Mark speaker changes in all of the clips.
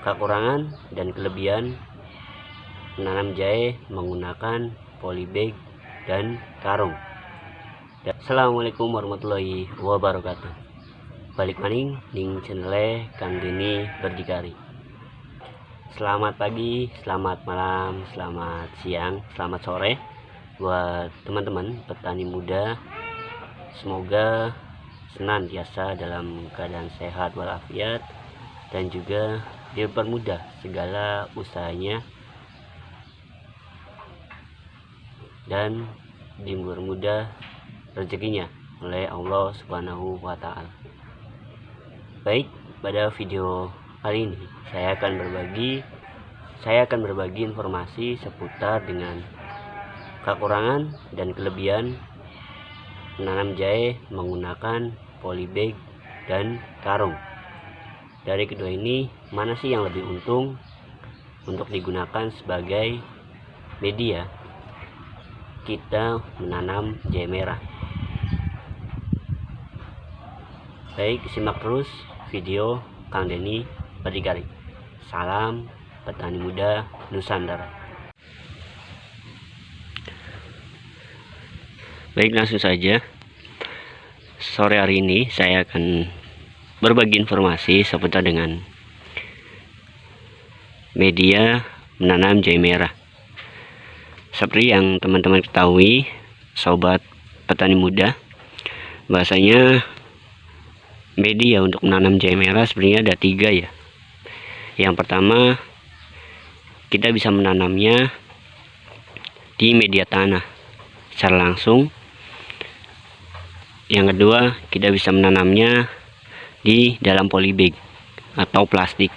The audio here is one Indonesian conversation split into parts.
Speaker 1: kekurangan dan kelebihan menanam jahe menggunakan polybag dan karung. Assalamualaikum warahmatullahi wabarakatuh. Balik maning ning channel Kang Deni Berdikari. Selamat pagi, selamat malam, selamat siang, selamat sore buat teman-teman petani muda. Semoga senantiasa dalam keadaan sehat walafiat dan juga dipermudah segala usahanya dan dipermudah rezekinya oleh Allah Subhanahu wa Ta'ala. Baik, pada video kali ini saya akan berbagi informasi seputar dengan kekurangan dan kelebihan menanam jahe menggunakan polybag dan karung. Dari kedua ini, mana sih yang lebih untung untuk digunakan sebagai media kita menanam jahe merah? Baik, simak terus video Kang Deni Berdikari. Salam petani muda Nusantara. Baik, langsung saja. Sore hari ini saya akan berbagi informasi seputar dengan media menanam jahe merah. Seperti yang teman-teman ketahui, sobat petani muda, bahasanya media untuk menanam jahe merah sebenarnya ada 3 ya. Yang pertama, kita bisa menanamnya di media tanah secara langsung. Yang kedua, kita bisa menanamnya di dalam polybag atau plastik.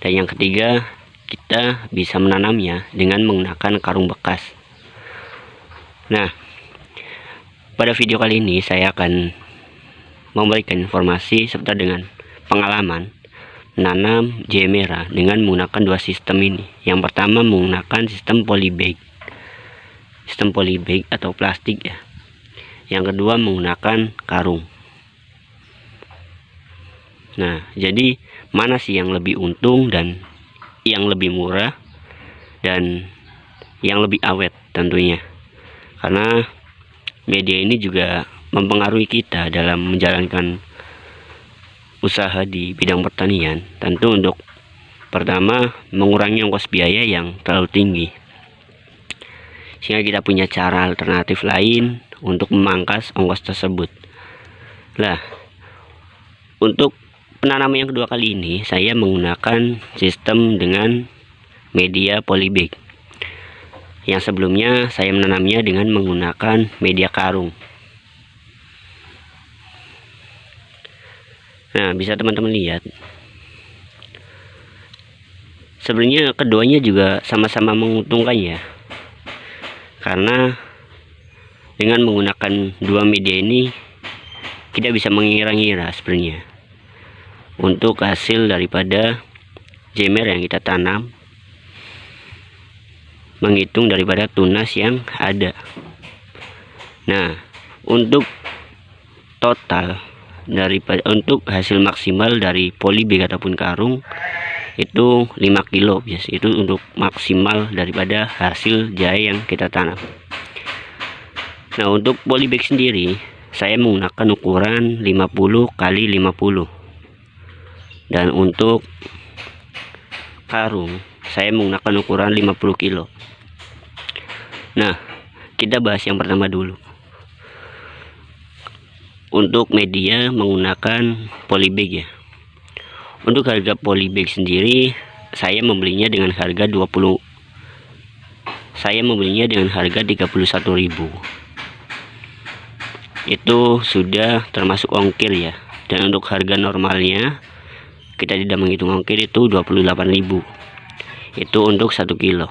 Speaker 1: Dan yang ketiga, kita bisa menanamnya dengan menggunakan karung bekas. Nah, pada video kali ini saya akan memberikan informasi seputar dengan pengalaman menanam jahe merah dengan menggunakan 2 sistem ini. Yang pertama menggunakan sistem polybag atau plastik ya. Yang kedua menggunakan karung. Nah, jadi mana sih yang lebih untung dan yang lebih murah dan yang lebih awet tentunya? Karena media ini juga mempengaruhi kita dalam menjalankan usaha di bidang pertanian. Tentu untuk pertama mengurangi ongkos biaya yang terlalu tinggi, sehingga kita punya cara alternatif lain untuk memangkas ongkos tersebut. Lah, untuk penanaman yang kedua kali ini saya menggunakan sistem dengan media polybag. Yang sebelumnya saya menanamnya dengan menggunakan media karung. Nah, bisa teman-teman lihat, sebenarnya keduanya juga sama-sama menguntungkan ya. Karena dengan menggunakan 2 media ini kita bisa mengira-ngira sebenarnya untuk hasil daripada jahe merah yang kita tanam, menghitung daripada tunas yang ada. Nah, untuk total daripada untuk hasil maksimal dari polybag ataupun karung itu 5 kilo bias. Itu untuk maksimal daripada hasil jahe yang kita tanam. Nah, untuk polybag sendiri saya menggunakan ukuran 50 kali 50. Dan untuk karung saya menggunakan ukuran 50 kilo. Nah, kita bahas yang pertama dulu. Untuk media menggunakan polybag ya. Untuk harga polybag sendiri saya membelinya dengan harga 31.000. Itu sudah termasuk ongkir ya. Dan untuk harga normalnya kita tidak menghitung ongkir itu 28.000. Itu untuk 1 kilo.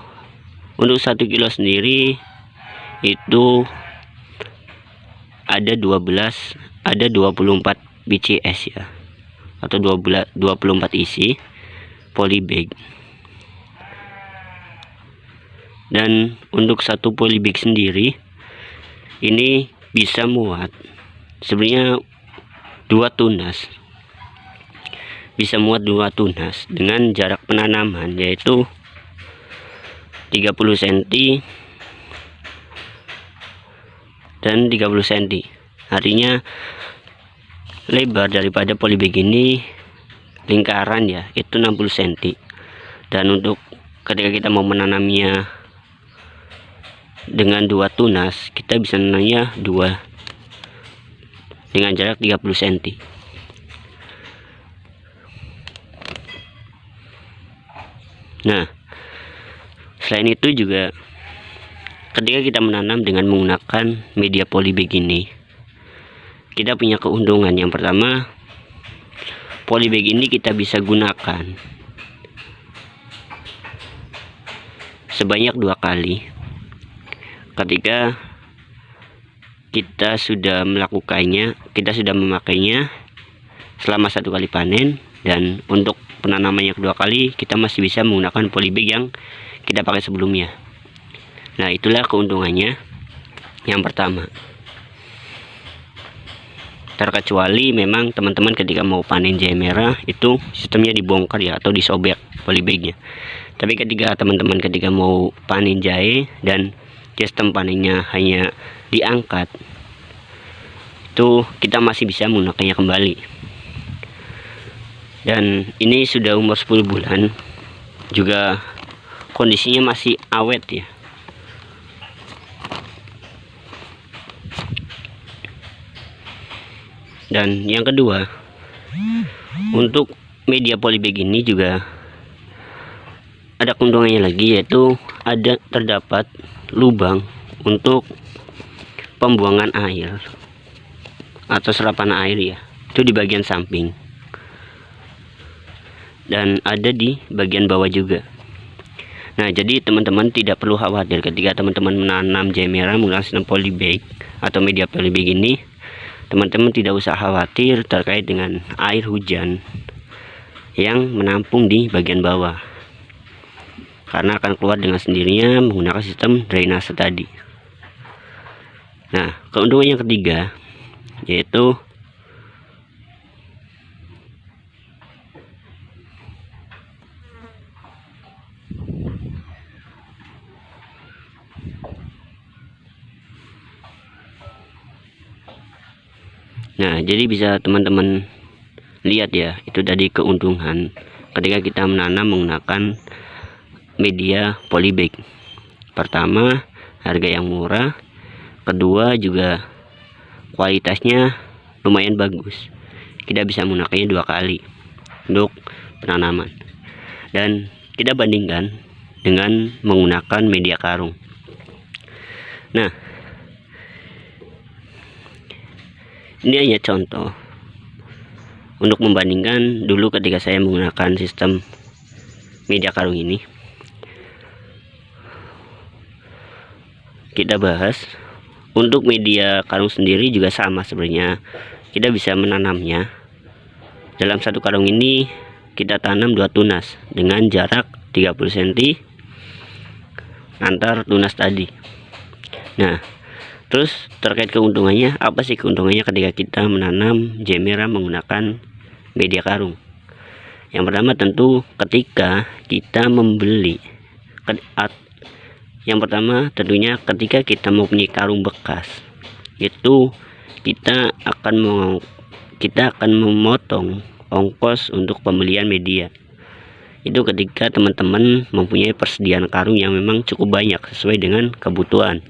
Speaker 1: Untuk 1 kilo sendiri itu ada 24 BCS ya, atau 24 isi polybag. Dan untuk satu polybag sendiri ini bisa muat sebenarnya 2 tunas. bisa muat 2 tunas dengan jarak penanaman yaitu 30 cm dan 30 cm. Artinya lebar daripada polybag ini lingkaran ya itu 60 cm. Dan untuk ketika kita mau menanamnya dengan 2 tunas, kita bisa menanamnya 2 dengan jarak 30 cm. Nah, selain itu juga ketika kita menanam dengan menggunakan media polybag ini, kita punya keuntungan. Yang pertama, polybag ini kita bisa gunakan sebanyak 2 kali ketika kita sudah melakukannya, kita sudah memakainya selama 1 kali panen. Dan untuk penanamannya kedua kali kita masih bisa menggunakan polybag yang kita pakai sebelumnya. Nah, itulah keuntungannya yang pertama. Terkecuali memang teman-teman ketika mau panen jahe merah itu sistemnya dibongkar ya, atau disobek polybagnya. Tapi ketika teman-teman ketika mau panen jahe dan sistem panennya hanya diangkat, itu kita masih bisa menggunakannya kembali. Dan ini sudah umur 10 bulan juga kondisinya masih awet ya. Dan yang kedua, untuk media polybag ini juga ada keuntungannya lagi, yaitu terdapat lubang untuk pembuangan air atau serapan air ya, itu di bagian samping dan ada di bagian bawah juga. Nah, jadi teman-teman tidak perlu khawatir ketika teman-teman menanam jahe merah menggunakan sistem polybag atau media polybag ini. Teman-teman tidak usah khawatir terkait dengan air hujan yang menampung di bagian bawah, karena akan keluar dengan sendirinya menggunakan sistem drainase tadi. Nah, keuntungan yang ketiga yaitu jadi bisa teman-teman lihat ya, itu tadi keuntungan ketika kita menanam menggunakan media polybag. Pertama, harga yang murah. Kedua, juga kualitasnya lumayan bagus. Kita bisa menggunakannya 2 kali untuk penanaman. Dan kita bandingkan dengan menggunakan media karung. Nah, ini hanya contoh untuk membandingkan dulu ketika saya menggunakan sistem media karung ini. Kita bahas untuk media karung sendiri juga sama sebenarnya. Kita bisa menanamnya dalam 1 karung ini, kita tanam 2 tunas dengan jarak 30 cm antar tunas tadi. Nah, terus terkait keuntungannya, apa sih keuntungannya ketika kita menanam jahe merah menggunakan media karung? Yang pertama tentu ketika kita membeli, yang pertama tentunya ketika kita mempunyai karung bekas, itu kita akan memotong ongkos untuk pembelian media. Itu ketika teman-teman mempunyai persediaan karung yang memang cukup banyak sesuai dengan kebutuhan.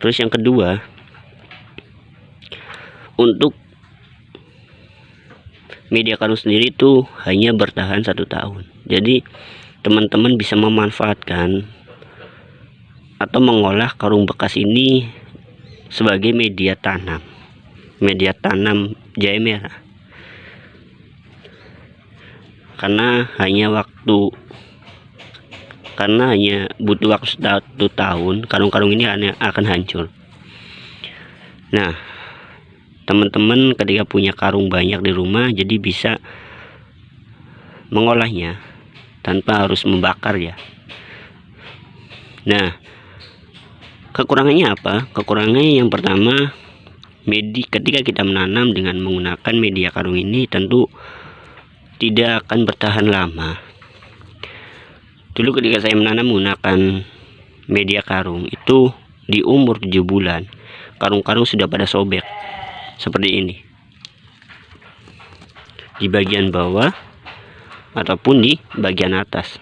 Speaker 1: Terus yang kedua, untuk media karung sendiri itu hanya bertahan 1 tahun. Jadi teman-teman bisa memanfaatkan atau mengolah karung bekas ini sebagai media tanam jahe merah. Karena hanya butuh waktu 1 tahun, karung-karung ini akan hancur. Nah, teman-teman ketika punya karung banyak di rumah, jadi bisa mengolahnya tanpa harus membakar ya. Nah, kekurangannya apa? Kekurangannya yang pertama, ketika kita menanam dengan menggunakan media karung ini tentu tidak akan bertahan lama. Dulu ketika saya menanam menggunakan media karung itu di umur 7 bulan karung-karung sudah pada sobek seperti ini di bagian bawah ataupun di bagian atas.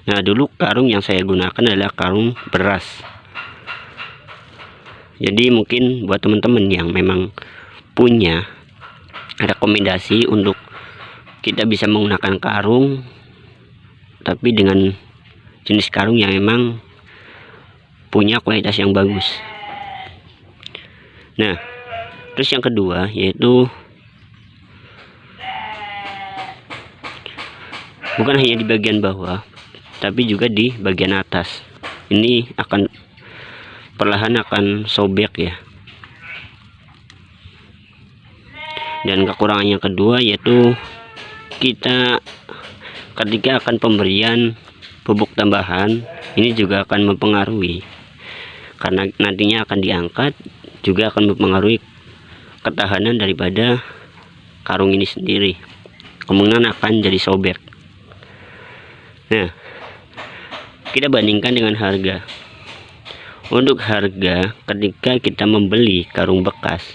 Speaker 1: Nah, dulu karung yang saya gunakan adalah karung beras. Jadi mungkin buat teman-teman yang memang punya rekomendasi untuk kita bisa menggunakan karung tapi dengan jenis karung yang memang punya kualitas yang bagus. Nah, terus yang kedua yaitu bukan hanya di bagian bawah tapi juga di bagian atas. Ini akan perlahan akan sobek ya. Dan kekurangan yang kedua yaitu kita ketika akan pemberian pupuk tambahan ini juga akan mempengaruhi, karena nantinya akan diangkat juga akan mempengaruhi ketahanan daripada karung ini sendiri, kemungkinan akan jadi sobek. Nah, kita bandingkan dengan harga. Untuk harga ketika kita membeli karung bekas,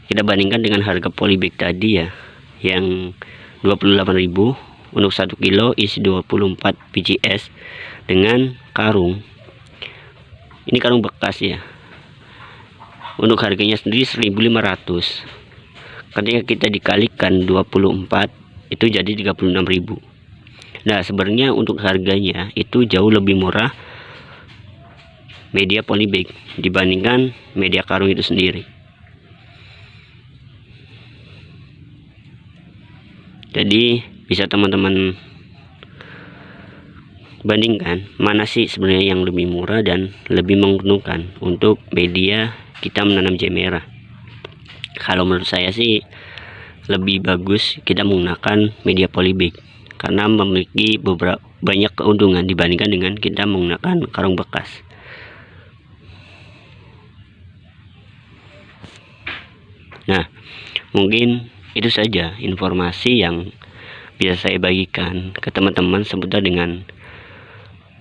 Speaker 1: kita bandingkan dengan harga polybag tadi ya, yang 28.000 untuk 1 kilo isi 24 PCS dengan karung. Ini karung bekas ya. Untuk harganya sendiri 1.500. Ketika kita dikalikan 24 itu jadi 36.000. Nah, sebenarnya untuk harganya itu jauh lebih murah media polybag dibandingkan media karung itu sendiri. Jadi bisa teman-teman bandingkan mana sih sebenarnya yang lebih murah dan lebih menguntungkan untuk media kita menanam jahe merah. Kalau menurut saya sih lebih bagus kita menggunakan media polybag karena memiliki banyak keuntungan dibandingkan dengan kita menggunakan karung bekas. Nah, mungkin itu saja informasi yang bisa saya bagikan ke teman-teman seputar dengan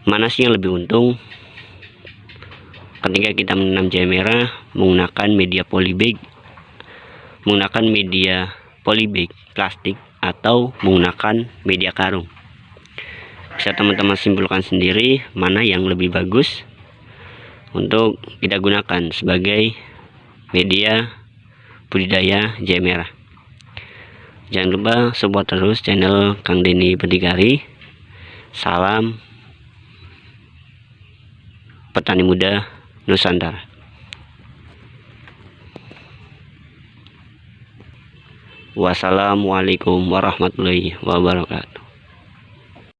Speaker 1: mana sih yang lebih untung ketika kita menanam jahe merah menggunakan media polybag, menggunakan media polybag plastik atau menggunakan media karung. Bisa teman-teman simpulkan sendiri mana yang lebih bagus untuk kita gunakan sebagai media budidaya jahe merah. Jangan lupa support terus channel Kang Denny Berdikari. Salam petani muda Nusantara. Wassalamualaikum warahmatullahi wabarakatuh.